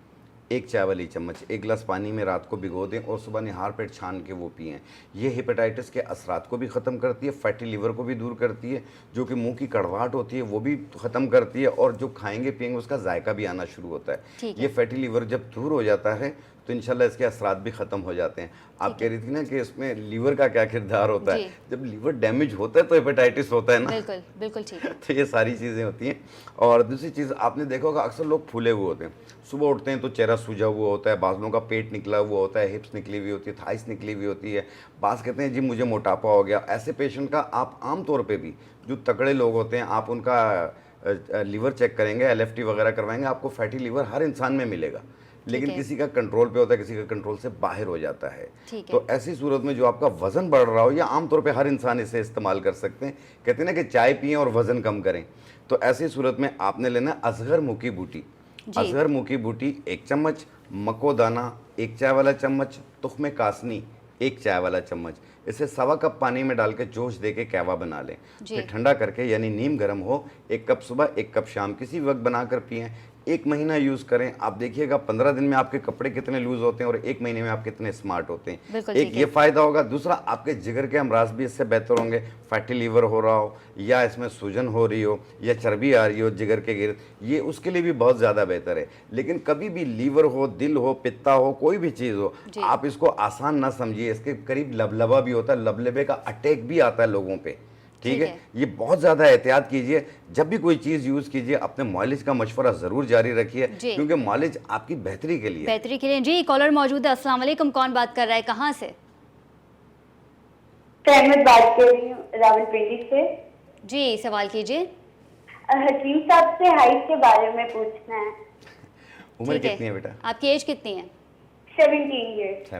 1 चाय वाली चम्मच 1 गिलास पानी में रात को भिगो दें और सुबह निहार पेट छान के वो पिएं। ये हेपेटाइटिस के असरात को भी ख़त्म करती है, फैटी लीवर को भी दूर करती है, जो कि मुंह की कड़वाहट होती है वो भी ख़त्म करती है, और जो खाएंगे पिएंगे उसका जायका भी आना शुरू होता है। ये फैटी लीवर जब दूर हो जाता है तो इंशाल्लाह इसके असरात भी ख़त्म हो जाते हैं। आप कह रही थी ना कि इसमें लीवर का क्या किरदार होता है, जब लीवर डैमेज होता है तो हेपेटाइटिस होता है ना। बिल्कुल बिल्कुल ठीक है। तो ये सारी चीज़ें होती हैं। और दूसरी चीज़ आपने देखा होगा, अक्सर लोग फूले हुए होते हैं, सुबह उठते हैं तो चेहरा सूजा हुआ होता है, बाज़ लोगों का पेट निकला हुआ होता है, हिप्स निकली हुई होती है, थाइस निकली हुई होती है, बाज़ कहते हैं जी मुझे मोटापा हो गया। ऐसे पेशेंट का आप आम तौर पे भी, जो तगड़े लोग होते हैं, आप उनका लीवर चेक करेंगे, LFT वगैरह करवाएंगे, आपको फैटी लीवर हर इंसान में मिलेगा, लेकिन किसी का कंट्रोल पे होता है, किसी का कंट्रोल से बाहर हो जाता है। तो ऐसी सूरत में जो आपका वजन बढ़ रहा हो, या आमतौर पे हर इंसान इसे इस्तेमाल कर सकते हैं, कहते हैं ना कि चाय पिएं और वजन कम करें, तो ऐसी सूरत में आपने लेना असगर मुँह की बूटी। असगर मुँह की बूटी 1 चम्मच, मकोदाना 1 चाय वाला चम्मच, तुख्मे कासनी 1 चाय वाला चम्मच, इसे 1.25 कप पानी में डाल के जोश दे के कहवा बना लें, फिर ठंडा करके यानी नीम गर्म हो 1 कप सुबह 1 कप शाम किसी वक्त बनाकर पिएं। 1 महीना यूज़ करें, आप देखिएगा 15 दिन में आपके कपड़े कितने लूज होते हैं और 1 महीने में आप कितने स्मार्ट होते हैं। एक ये फ़ायदा होगा। दूसरा, आपके जिगर के अमराज भी इससे बेहतर होंगे। फैटी लीवर हो रहा हो, या इसमें सूजन हो रही हो, या चर्बी आ रही हो जिगर के गिर्द, ये उसके लिए भी बहुत ज़्यादा बेहतर है। लेकिन कभी भी लीवर हो, दिल हो, पित्ता हो, कोई भी चीज़ हो, आप इसको आसान ना समझिए। इसके करीब लबलबा भी होता है, लबलबे का अटैक भी आता है लोगों पे, ठीक है। ये बहुत ज़्यादा एहतियात कीजिए, जब भी कोई चीज़ यूज़ कीजिए अपने मालिज का मशवरा ज़रूर जारी रखिए, क्योंकि मालिज आपकी बेहतरी के लिए। बेहतरी के लिए। जी, कॉलर मौजूद है। अस्सलाम वालेकुम, कौन बात कर रहा है, कहाँ से? सहमत बात कर रही हूँ, रावलपिंडी से। जी, सवाल कीजिए। हकीम साहब से हाइट के बारे में पूछना है। उम्र कितनी है बेटा? आपकी एज कितनी है? 17 ईयर्स।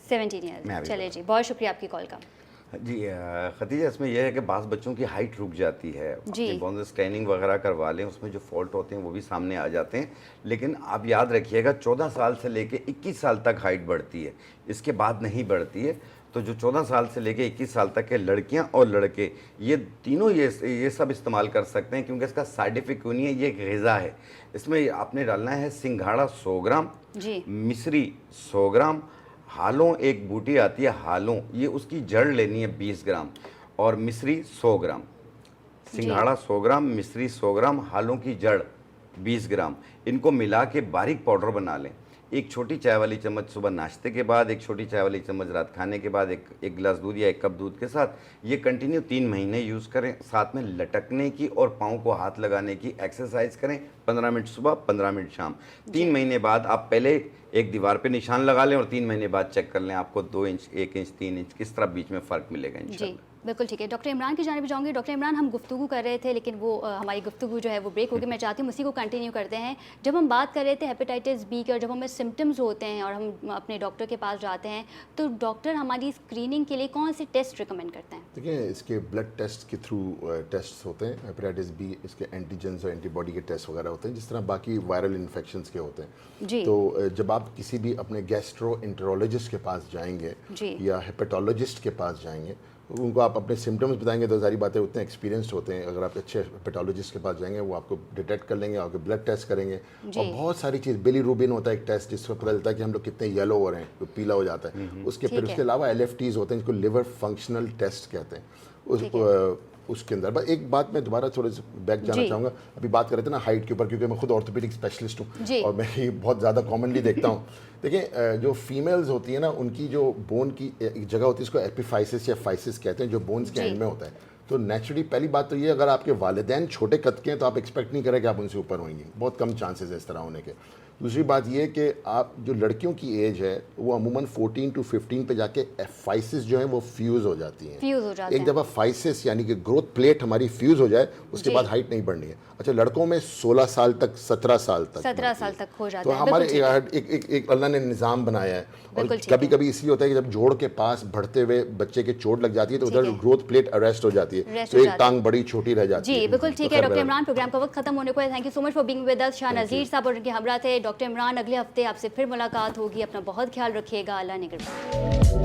17 ईयर्स। चलिए जी, बहुत शुक्रिया आपकी कॉल का। जी खतीजा, इसमें यह है कि बाज़ बच्चों की हाइट रुक जाती है, अपनी बोन स्कैनिंग वगैरह करवा लें, उसमें जो फॉल्ट होते हैं वो भी सामने आ जाते हैं। लेकिन आप याद रखिएगा 14 साल से लेके 21 साल तक हाइट बढ़ती है, इसके बाद नहीं बढ़ती है। तो जो 14 साल से लेके 21 साल तक के लड़कियां और लड़के, ये तीनों ये सब इस्तेमाल कर सकते हैं, क्योंकि इसका साइड इफेक्ट क्यों नहीं है, ये एक ग़िज़ा है। इसमें आपने डालना है सिंघाड़ा 100 ग्राम, मिश्री 100 ग्राम, हालों एक बूटी आती है हालों, ये उसकी जड़ लेनी है 20 ग्राम, और मिश्री 100 ग्राम। सिंघाड़ा 100 ग्राम, मिश्री 100 ग्राम, हालों की जड़ 20 ग्राम, इनको मिला के बारीक पाउडर बना लें। 1 छोटी चाय वाली चम्मच सुबह नाश्ते के बाद, 1 छोटी चाय वाली चम्मच रात खाने के बाद, एक गिलास दूध या 1 कप दूध के साथ ये कंटिन्यू 3 महीने यूज़ करें। साथ में लटकने की और पाँव को हाथ लगाने की एक्सरसाइज करें, 15 मिनट सुबह 15 मिनट शाम। 3 महीने बाद आप पहले एक दीवार पे निशान लगा लें और 3 महीने बाद चेक कर लें, आपको 2 इंच, 1 इंच, 3 इंच किस तरह बीच में फ़र्क मिलेगा इंशाल्लाह। बिल्कुल ठीक है। डॉक्टर इमरान की जानिब जाऊँगी। डॉक्टर इमरान, हम गुफ्तगू कर रहे थे, लेकिन वो हमारी गुफ्तगू जो है वो ब्रेक हो गई। मैं चाहती हूँ उसी को कंटिन्यू करते हैं। जब हम बात कर रहे थे हेपेटाइटिस बी के, और जब हमें सिम्टम्स होते हैं और हम अपने डॉक्टर के पास जाते हैं, तो डॉक्टर हमारी स्क्रीनिंग के लिए कौन से टेस्ट रिकमेंड करते हैं? देखिए, इसके ब्लड टेस्ट के थ्रू टेस्ट होते हैं। हेपेटाइटिस बी, इसके एंटीजेंस और एंटीबॉडी के टेस्ट वगैरह होते हैं, जिस तरह बाकी वायरल इन्फेक्शंस के होते हैं। तो जब आप किसी भी अपने गैस्ट्रोएंटेरोलॉजिस्ट के पास जाएंगे या हेपेटोलॉजिस्ट के पास जाएंगे, उनको आप अपने सिम्टम्स बताएंगे, तो सारी बातें उतने एक्सपीरियंस्ड होते हैं। अगर आप अच्छे हेपेटोलॉजिस्ट के पास जाएंगे, वो आपको डिटेक्ट कर लेंगे, आपके ब्लड टेस्ट करेंगे, और बहुत सारी चीज़, बिलीरुबिन होता है एक टेस्ट जिससे पता चलता है कि हम लोग कितने येलो हो रहे हैं, तो पीला हो जाता है उसके। फिर उसके अलावा LFTs होते हैं, जिसको लिवर फंक्शनल टेस्ट कहते हैं। उसके अंदर बस एक बात मैं दोबारा थोड़े से बैक जाना चाहूँगा। अभी बात कर रहे थे ना हाइट के ऊपर, क्योंकि मैं खुद ऑर्थोपेडिक स्पेशलिस्ट हूँ और मैं ये बहुत ज़्यादा कॉमनली देखता हूँ। देखिए, जो फीमेल्स होती है ना, उनकी जो बोन की एक जगह होती है, इसको एपिफाइसिस या फाइसिस कहते हैं, जो बोन्स के एंड में होता है। तो नेचुरली पहली बात तो ये, अगर आपके वालिदैन छोटे कद के हैं तो आप एक्सपेक्ट नहीं करें कि आप उनसे ऊपर होंगे, बहुत कम चांसेस है इस तरह होने के। दूसरी बात ये कि आप जो लड़कियों की एज है वो अमूमन 14 to 15 पे जाके फाइसिस जो है वो फ्यूज़ हो जाती हैं। एक दफ़ा फाइसिस यानी कि ग्रोथ प्लेट हमारी फ्यूज़ हो जाए, उसके बाद हाइट नहीं बढ़नी है। अच्छा, लड़कों में 16 साल तक 17 साल तक हो जाता है। तो हमारे एक अल्लाह ने निज़ाम बनाया है। और कभी कभी इसलिए होता है कि जब जोड़ के पास बढ़ते हुए बच्चे के चोट लग जाती है तो उधर ग्रोथ प्लेट अरेस्ट हो जाती है, तो एक टांग बड़ी छोटी रह जाती है। जी बिल्कुल ठीक है। डॉक्टर इमरान, प्रोग्राम का वक्त खत्म होने को है। Thank you so much for being with us. Shah Nazir Sahab और उनके हमरा थे। डॉक्टर इमरान, अगले हफ्ते आपसे फिर मुलाकात होगी। अपना बहुत ख्याल रखिएगा। अल्लाह निगहबान।